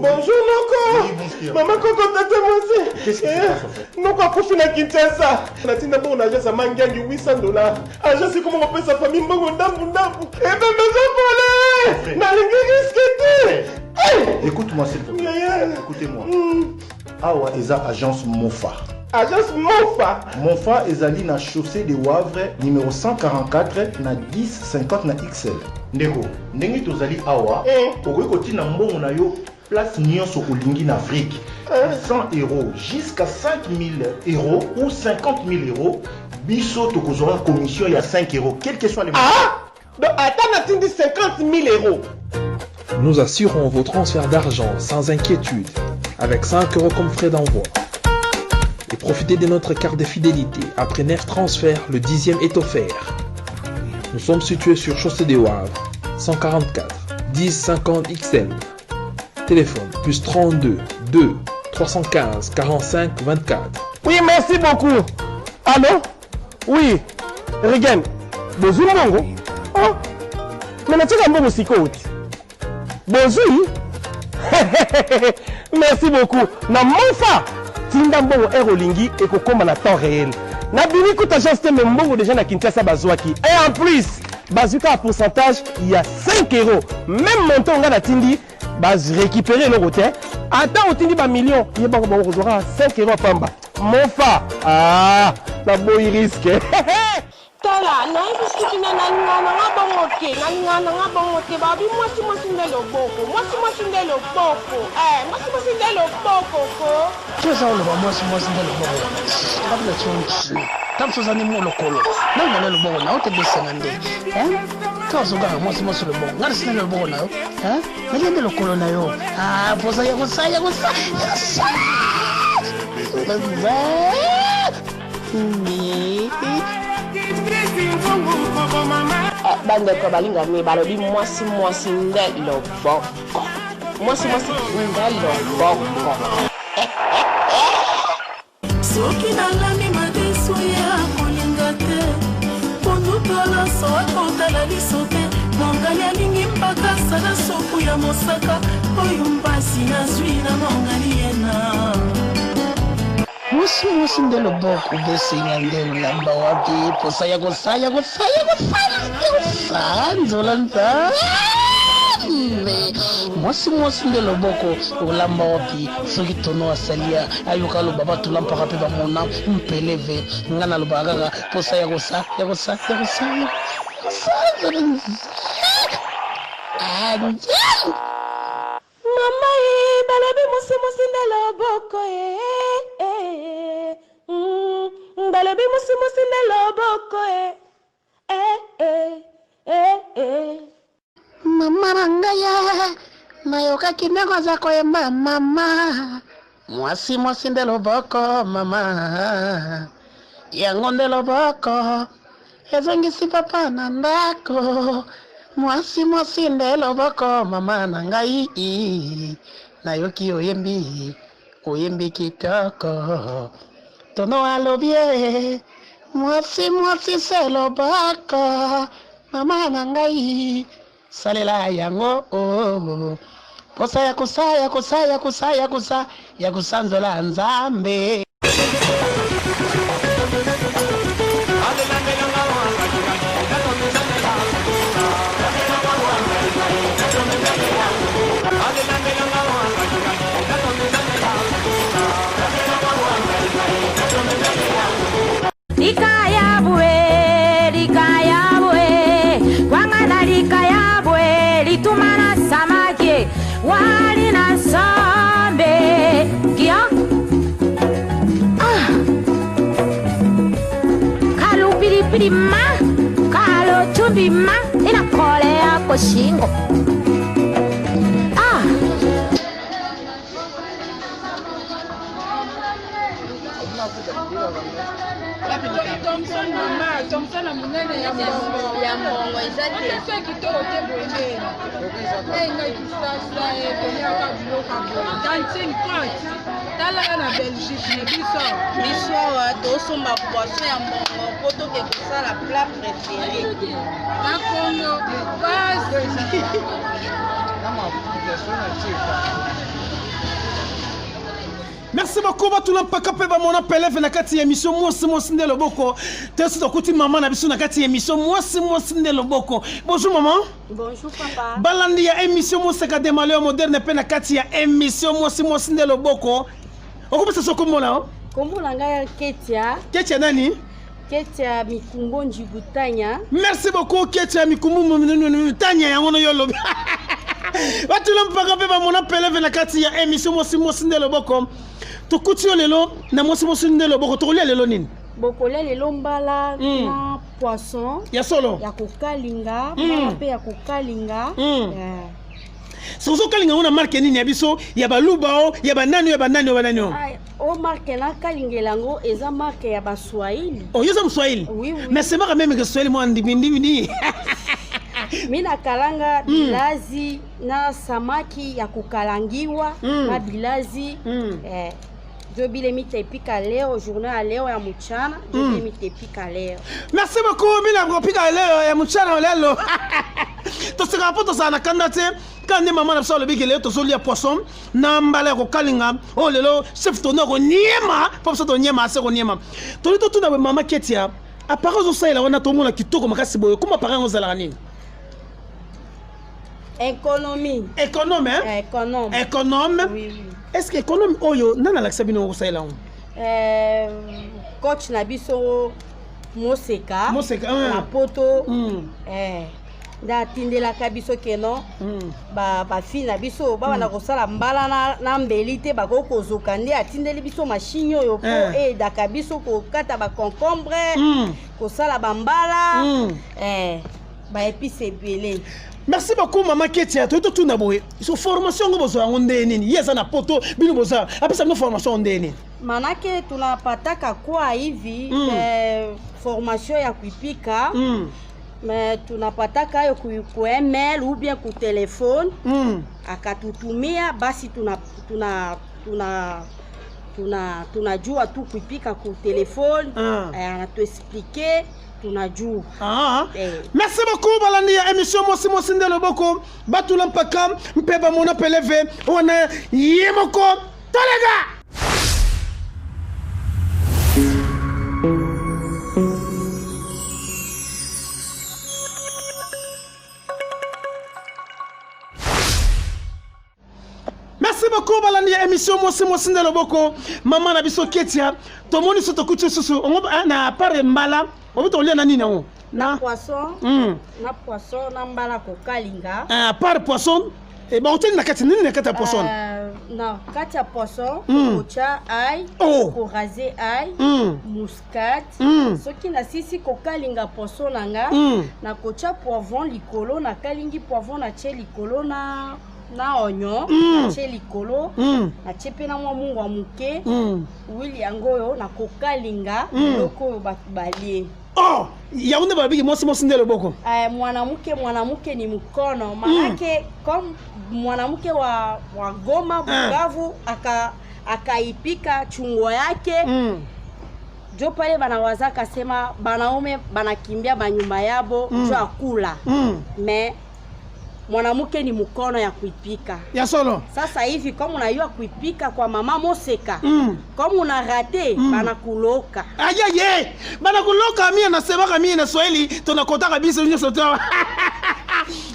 Bonjour Noko. Maman Koko tata moi. Qu'est-ce qui se passe en fait? Noko a profité na Kinshasa. Na tinda bon agence à Mangangi $800. Agence c'est comment on appelle sa famille Mbongo ndambu ndambu. Et ben maison volée. Na lingi risque. Écoute-moi s'il te plaît. Écoutez-moi. Awa eza agence Mofa. Agence Mofa. Mofa ezali na chaussée de Wavre numéro 144 na 1050 na XL. Ndeko, ndenge tozali awa, okoki kotina mbongo na yo place nyonso olingi na Afrique. 100 € jusqu'à 5000 € ou 50 000 €. Biso tokozora commission ya 5 €, quel que soit les montants. Ah! Donc attends, on a 50 000 €. Nous assurons vos transferts d'argent sans inquiétude, avec 5 € comme frais d'envoi. Et profitez de notre carte de fidélité. Après 9 transferts, le 10e est offert. Nous sommes situés sur Chaussée des Wavres, 144 1050 XL. Téléphone plus 32 2 315 45 24. Oui, merci beaucoup. Allô? Oui. Regan. Bonjour, Mongo. Oh. Mais tu as un bon psychote. Bonjour. Merci beaucoup. Na Mofa. Tinda mbongo Aerolingi et kokoma na temps réel. Na bini kuta agence te mbongo déjà na Kinshasa bazwaki. Et en plus, bazuka à pourcentage, il y a 5 €. Même montant on a tindi, baz récupérer le côté. Attends, on tindi ba million, il y a ba 5 € pamba. Mofa. Ah, na boy risque. Tala, na ibiski na ngana ngabongoke, na ngabongoke babi mwasi ndelo boko. Mwasi ndelo boko. Mwasi ndelo boko ko. Tuza lo ba mwasi ndelo boko. Kabla chonchi. Tamsoza ni mo lokolo. Nanga lelo boko na ote besanga nde. Kazo ga mwasi lo boko. Ngari sina lo boko na yo. Naliende lokolo na yo. Poza ya kusaya. Bandeko balinga mi balobi mwasi ndelo boko. Mwasi ndelo boko. Soki nalani madeso ya kolinga te ponutala sokotala liso te mongali alingi mpaka sala soku ya mosaka oyo mpasi nazwi na mongali yena Mwasi ndelo boko besinga ndelo lamba wapi posa ya kusaya nzolanta mwasi ndelo boko olamba wapi soki tono asalia ayoka loba bato lampaka mpe bamona mpeleve nga na loba kaka posa ya kosa Mama balobi mwasi ndelo boko balobi mwasi ndelo boko Mama rangaya nayoka kineko za koyemba mama mwasi ndelo boko mama yango ndelo boko ezongisi papa na ndako mwasi ndelo boko mama na ngai nayoki oyembi kitoko tono alobie mwasi selo boko mama na ngai salela yango posa ya kusanzola nzambe Litumana samaki wali na sambe kia kalo pilipili ma kalo chumbi ma inakolea kwa shingo Thompson na munene ya mbongo ezaki eso kitoko te boye nga kisasa tonia ka biloko dancing pot tala na Belgique ne biso tosomba poisson ya mbongo po toke kosala plat préféré na Congo basi Merci beaucoup batula mpaka pe ba mon appel na kati ya émission mwasi ndelo boko. Tesi tokuti maman na biso na kati ya émission mwasi ndelo boko. Bonjour maman. Bonjour papa. Balandi ya émission moseka de malheur moderne pe na kati ya émission mwasi ndelo boko. Okupesa soko mona? Kombola ngaya Ketia. Ketia nani? Ketia Mikumbo Njigutanya. Merci beaucoup Ketia Mikumbo Njigutanya yango no yolo. Batula mpaka pe ba mon appel na kati ya émission mwasi ndelo boko. Tokuti lelo na mwasi ndelo boko tokolia lelo nini? Bokolia lelo mbala na poisson. Ya solo. Ya kokalinga, mbala pe ya kokalinga. Sozo kalinga una marque nini ya biso ya balubao ya banani o marque na kalingelango eza marque ya baswahili. Oh yoza mswahili. Oui. Mais c'est pas même que swahili moi ndibindi. Mina kalanga bilazi na samaki ya kukalangiwa na bilazi Jobile mitepika leo journée à leo ya mchana Jobile mitepika leo. Merci beaucoup mina kupika leo ya mchana lelo. Tosika poto sana kandate kandi mama na solo bigi leo tozolia poisson na mbala ko kalinga o lelo chef tono ko niema pop so to niema ase ko niema. Tolito tuna mama Ketia apara zo saila wana tomona kitoko makasi boyo kuma para ngozala nini? Économie. Économe hein? Économe. Oui. Est-ce que économe oyo nana la sabino ko saila on? Coach na biso Moseka na poto da tindela kabiso keno ba fi na biso ba na kosala mbala na mbelite ba ko kozoka nde atindeli biso machine oyo po da kabiso ko kata ba concombre kosala ba mbala ba épice belé. Merci beaucoup maman Ketia toto tuna boye so formation ngo bozo ngonde nini yesa na poto bino boza apesa no formation ndeni manake tunapataka kwa hivi formation ya kuipika mais tunapataka yo ku email ou bien ku telefone akatutumia basi tunajua tu kuipika ku telefone anatuexpliquer tunajua. Merci beaucoup balandi ya émission mwasi ndelo boko batula mpaka mpeba mona peleve wana yemoko tolega. Merci beaucoup balandi ya émission mwasi ndelo boko mama na biso Ketia tomoni soto kuchu susu na pare mbala obuto lia na nini ngo na poisson na poisson na mbala ko kalinga par poisson e ba hoteli na kati nini na kati ya poisson na kati ya poisson ko cha ai ko raser ai muscade soki na sisi ko kalinga poisson nanga na ko cha poivron likolo na kalingi poivron na che likolo na onyo che likolo na chepe na mwa mungu wa muke wili yangoyo na kokalinga loko bakubalie. Ya unde babiki mwasi ndelo boko. Mwanamke ni mkono manake comme mwanamke wa Goma Bukavu akaipika chungo yake jo pale banawaza kasema banaume banakimbia banyuma yabo jo akula mais mwanamke ni mkono ya kuipika. Ya solo. Sasa hivi kama unajua kuipika kwa mama Moseka, kama una rate banakuloka. Aye. Banakuloka mimi nasema mimi na Swahili tunakota kabisa nyo sotoa.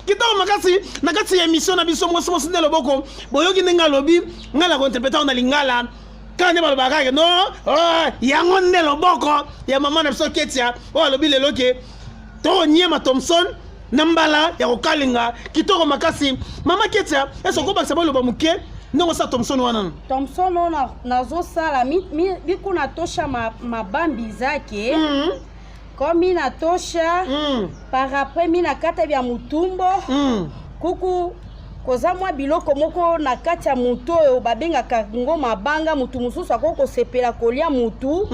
Kitoko makasi na kati ya émission na biso mwasi ndelo boko boyoki ninga lobi ngala ko interpréter na lingala. Kane balobaka no yango ndelo boko ya mama na biso Ketia lobi lelo ke to nyema Thompson nambala ya kokalinga kitoko makasi mama Ketia eso ko bakisa bolo bamuke ndongo sa Thompson wana nazo sala biku natosha mabambi zake komi natosha par après mina kata bya mutumbo kuku koza mwa biloko moko na kati ya mutu oyo babengaka ngo mabanga mutu mususu akoko sepela kolia mutu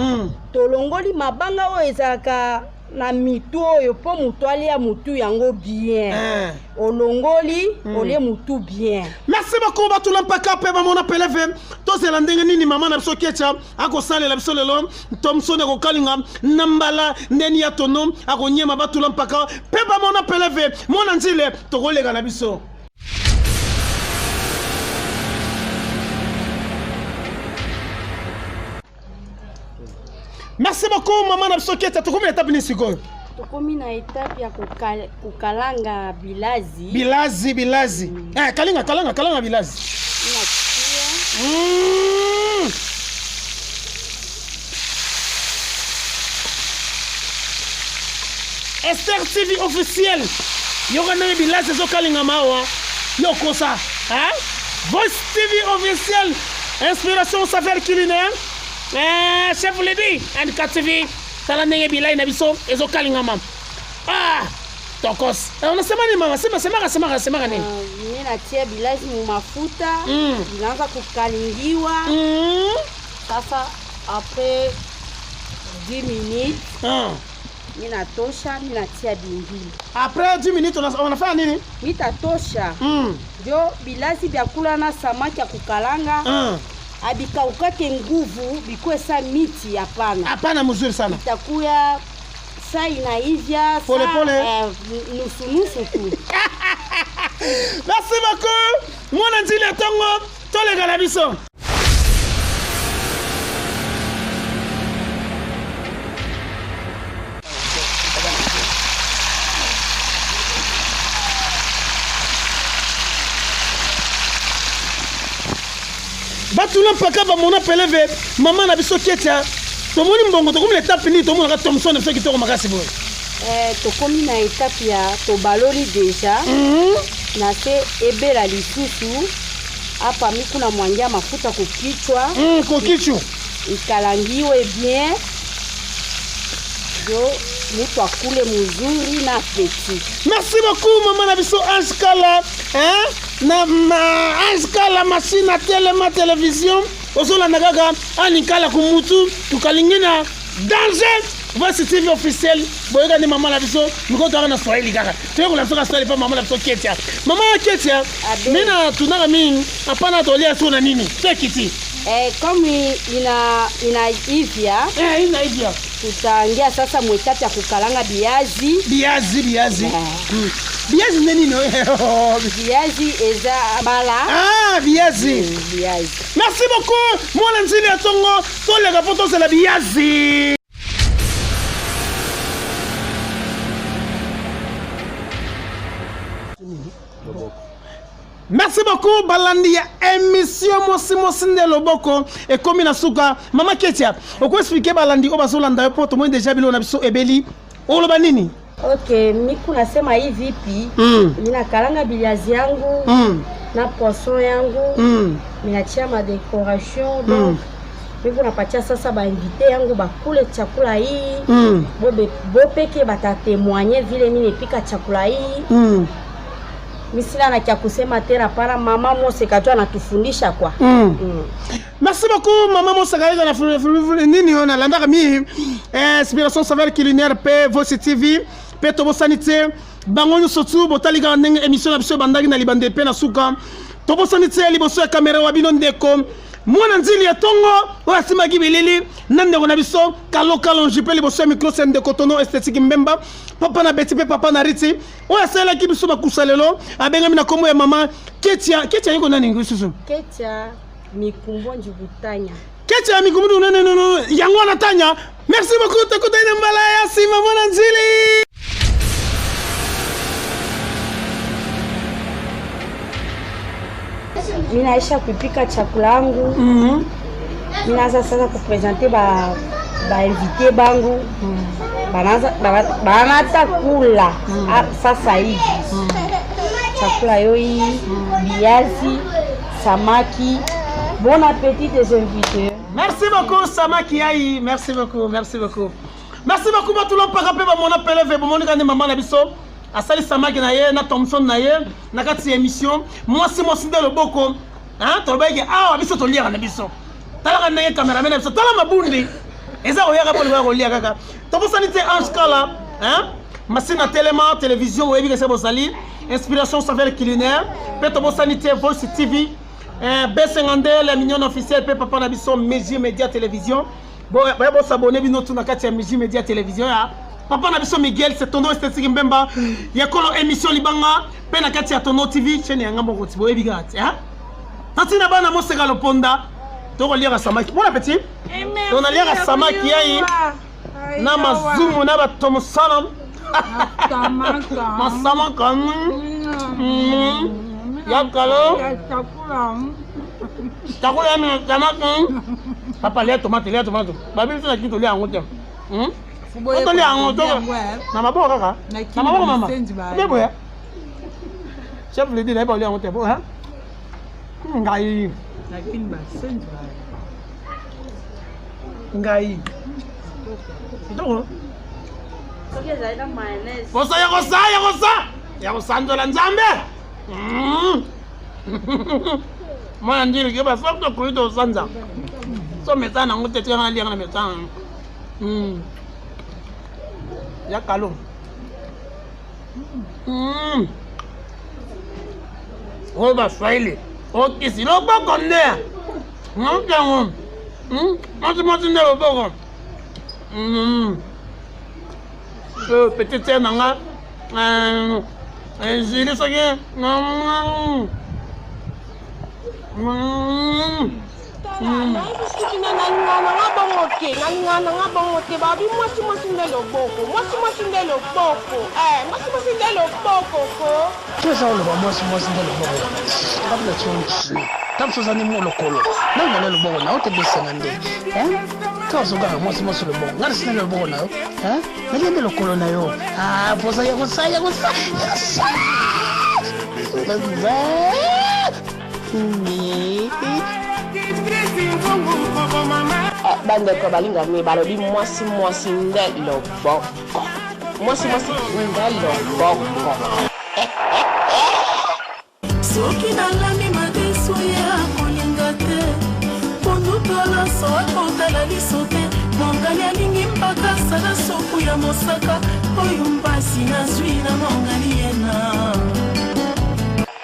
tolongoli mabanga oyo ezalaka na mitu oyo po mutu alia mutu yango bien olongoli olie mutu bien. Merci beaucoup batula mpaka pe ba mona peleve tozela ndenge nini mama na biso Ketia akosalela biso lelo Thompson akokalinga nambala ndeni ya tono akonyema batula mpaka pe ba mona peleve mona nzile tokolega na biso. Merci beaucoup maman na biso Ketia. Tukomi na étape ni sikoyo. Tukomi na étape ya kukalanga bilazi. Bilazi. Kalanga bilazi. Esther TV officiel. Yoga na bilazi zo kalinga mawa. Yoko ça, hein? Voice TV officiel. Inspiration savoir culinaire. Chef Lady and KTV. Tala nenge bilai na biso ezo kalinga mam. Tokos. Unasema nini mama? Sema nini? Mimi natia bilazi mu mafuta. Inaanza kukalingiwa. Sasa après 10 minutes. Mimi natosha, mimi natia bingili. Après 10 minutes unafanya nini? Mimi tatosha. Ndio bilazi vya kula na samaki ya kukalanga. Abikaukake nguvu bikuwe sa miti hapana. Hapana mzuri sana. Itakuya saa inaivya pole nusu tu. Merci beaucoup. Mwana nzili ya tongo tolega na biso. Batula mpaka ba mona peleve maman na biso Ketia. Tomoni mbongo tokomi na étape ni tomona ka Thomson na biso kitoko makasi boy. Tokomi na étape ya tobaloli déjà. Na se ebela lisusu. Hapa mimi kuna mwangia mafuta kukichwa. Kukichwa. Ikalangiwe bien. Jo mtu akule mzuri na petit. Merci beaucoup maman na biso Ange Kala, hein? Na Ange Kala machine à télévision. Ozola nagaga anikala kumutu tukalingina danger. Voici TV officiel. Boyega ni maman na biso niko toka na Swahili kaka. Tuko na msoka Swahili pa maman na biso Ketia. Maman Ketia, mina tunaka mimi hapana tolia sio nini? Tekiti. Comme inaivya. Inaivya. Tutaingia sasa mwekati ya kukalanga biazi. Biazi. Biazi nini no? Biazi eza bala. Biazi. Merci beaucoup. Mwana nzili ya tongo tolega poto za la biazi. Merci beaucoup balandi ya émission mosi nde loboko et comme na suka mama Ketia oko expliquer balandi o bazolanda yo poto moi déjà bilo na biso ebeli oloba nini? Okay, miku nasema hivi vipi? Nina kalanga biazi yangu na poisson yangu. Ninachia ma décoration donc mimi napatia sasa ba invité yangu bakule chakula hii. Bopeke batatémoigner vile mimi nipika chakula hii. Misila na kia kusema tena para mama Moseka tu anatufundisha kwa. Merci beaucoup maman Moseka na nini ona landaka mi inspiration savoir culinaire pe Voice TV pe tobo sanité bangonyo sotu botaliga ndenge émission na biso bandaki na libande pe na suka tobo sanité liboso ya caméra wa bino ndeko mwana nzili ya tongo wasima gibilili nande na biso kalo jipe liboso ya micro sende kotono esthétique mbemba papa na beti pe papa na riti oya sala ki biso bakusalelo abenga mina komo ya mama Ketia yiko nani ngisusu Ketia mikumbo njibutanya Ketia mikumbo no yango na tanya. Merci beaucoup tekutaina mbala ya sima mwana nzili. Mina aisha kupika chakula yangu. Minaanza sasa kupresenter ba invité bangu. Banata kula sasa hivi. Chakula yoi biazi, samaki. Bon appétit des invités. Merci beaucoup samaki ai, merci beaucoup. Merci beaucoup batulon pakape ba mona peleve ba monika ni maman na biso. Asali samaki na ye na Thomson na ye na kati émission moi de loboko hein tolobeke awa biso tolia na biso tala na ye cameraman na biso tala mabundi eza oyaka pole ba kolia kaka tobo sanité Ange Kala hein machine à télévision webi que c'est bosali inspiration savoir culinaire pe tobo sanité Voice TV B52 la mignon officielle pe papa na biso Média télévision bon ba s'abonner bino tuna kati ya Média télévision ya Papa na biso Miguel c'est tono esthétique mbemba yakolo émission libanga pe na kati ya Tono TV chaîne yanga moko tibo ebigati hein tatina bana Moseka Loponda tokoliaka samaki bon appétit tonaliaka samaki yai na mazumu na batomosana masamaka yakalo takula ya tamaki papa lia tomate babili tona kito lia yango te otolia yango na maboko kaka na maboko mama nde boya chef ledi na yeba olia yango te bo ngai kitoko kosa ya kosanzola nzambe mwana ndili ke bafok tokoli tosanza so mesa nango te tika nga lianga na mesa ya kalo oyo baswahili okisi loboko ndea ntengo mosi nde loboko petite sœur nanga jili soki nalingana nga bongo te babi mwasi nde loboko mwasi nde loboko ko toza oloba mwasi nde loboko ngabula tionci tamsozani mo lokolo nangana loboko na otebesenga nde tozoganga mwasi loboko ngana sina loboko na yo naliende lokolo na yo posa ya kosa bandeko balingami balobi mwasi nde loboko mwasi nde loboko soki nalami madeso ya kolinga te ponutala soakotala liso te mongali alingi mpaka sala soku ya mosaka oyo mpasi nazwi na mongali yena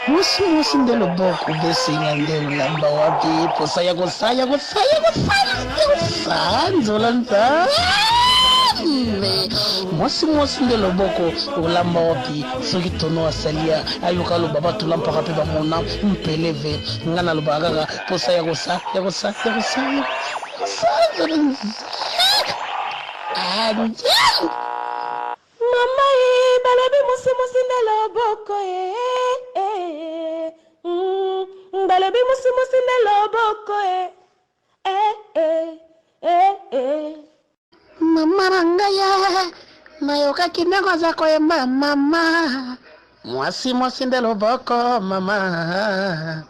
mwasi nde loboko besinga nde olamba wapi posa ya kosanzola nzambe mwasi nde loboko olamba wapi soki tono asalia ayoka loba batula mpaka mpe bamona mpeleve nga nalobaka kaka posa ya kosa mama balobi mwasi nde loboko balobi mwasi nde loboko mama na ngai nayokaki ndenge aza koyemba mama mwasi nde loboko mama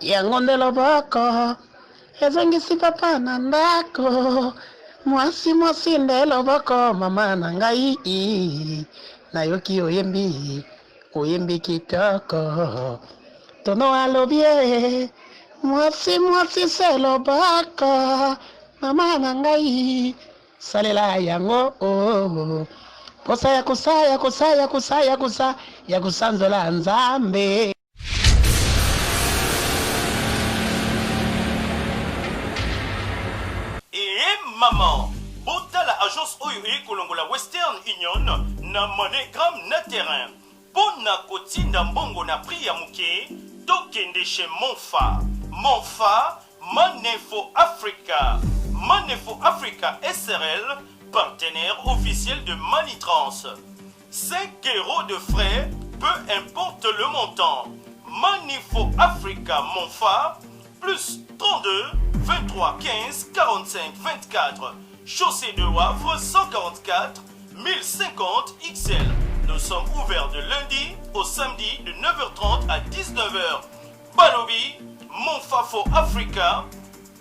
yango nde loboko ezongisi papa na ndako mwasi nde loboko mama na ngai nayoki oyembi kitoko tono alobi mwasi se loboko mama na ngai salela yango posa ya kusanzola nzambe. Maman, botala agence oyo ekolongola Western Union na MoneyGram na terrain. Pona kotinda mbongo na prix ya muke, tokende chez Monfa. Monfa, Manefo Africa. Manefo Africa SRL, partenaire officiel de Manitrans. 5 € de frais, peu importe le montant. Manefo Africa Monfa, plus 32 23 15 45 24. Chaussée de Wavre 144 1050 XL. Nous sommes ouverts de lundi au samedi de 9h30 à 19h. Balobi, Monfafo Africa.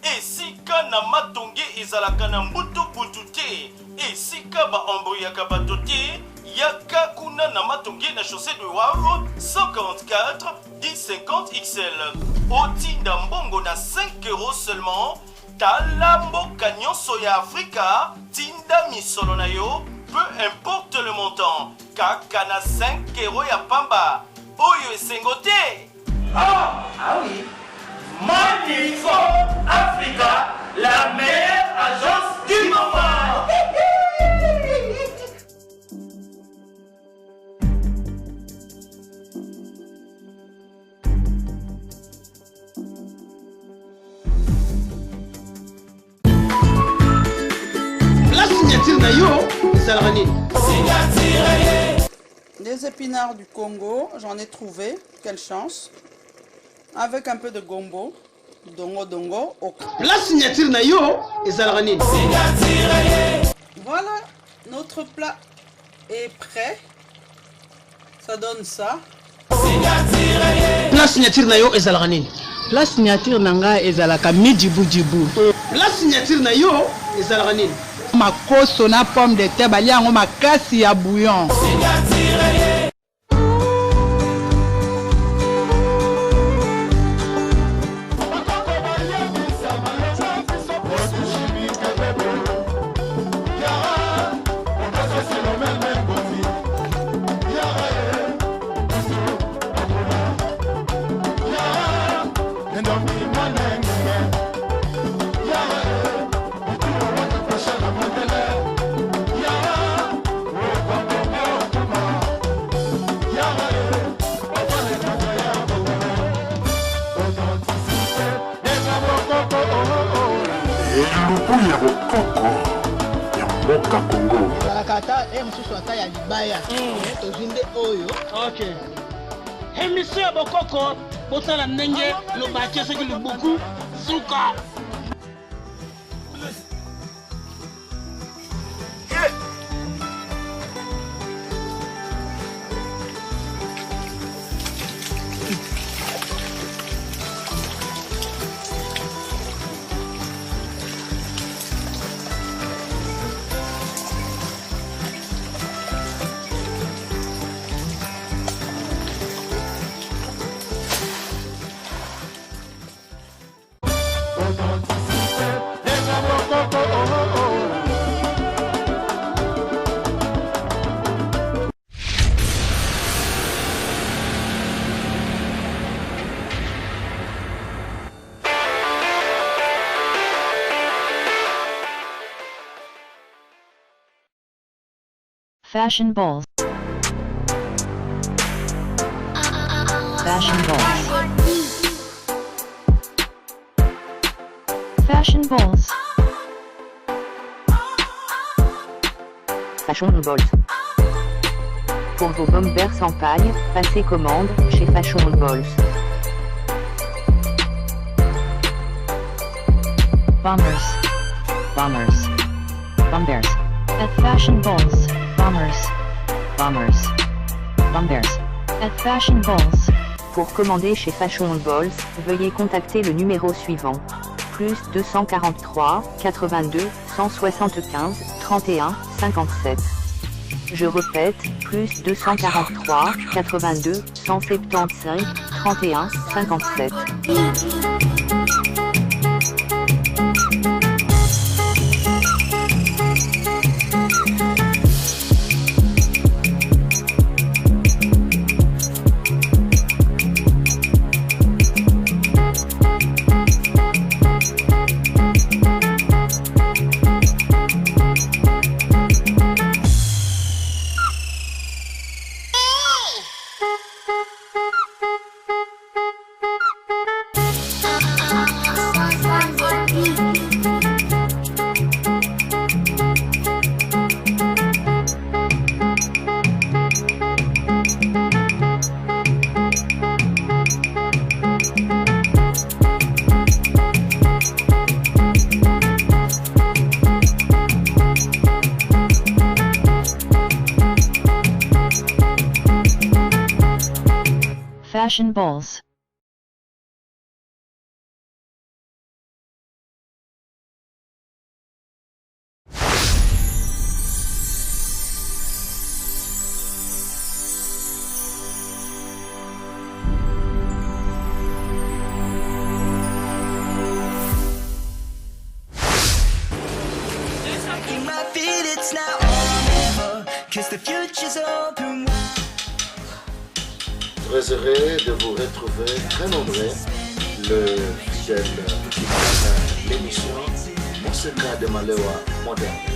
Et sika na matonge ezalaka na mbutu butu te. Et sika ba embrouillaka bato te. Yaka kuna na matonge na chaussée de Wavre 144 1050 XL. Otinda mbongo na 5 € seulement. Tala mboka nyonso ya Afrika. Tinda misolo na yo. Peu importe le montant. Kaka na 5 € ya pamba. Oyo esengo te. Ah oui. Manefo Africa, la meilleure agence du moment. signature na yo ezalaka nini? Des épinards du Congo, j'en ai trouvé, quelle chance. Avec un peu de gombo, dongo, okra. La signature na yo ezalaka nini? Voilà, notre plat est prêt. Ça donne ça. La signature na yo ezalaka nini? La signature nanga ezalaka mijibu jibu. La signature na yo ezalaka nini? Makoso na pomme de terre baliango makasi ya bouillon. Kata mususu ata ya libaya tozinde oyo. Okay. Émission ya bokoko botala ndenge lobatie soki lubuku suka. Fashion balls. Fashion balls. Fashion balls. Fashion balls. Pour vos bombers sans paille, passez commande chez Fashion balls. Bombers. Bombers. Bombers. At Fashion balls. Bombers. Bombers. Bombers. At Fashion balls. Pour commander chez Fashion balls, veuillez contacter le numéro suivant. Plus 243 82 175 31 57. Je répète, plus 243 82 175 31 57. Fashion balls. In my feet, it's now or never, 'cause the future's open. Très heureux de vous retrouver très nombreux, le fidèle qui l'émission Mon secret de Malewa moderne.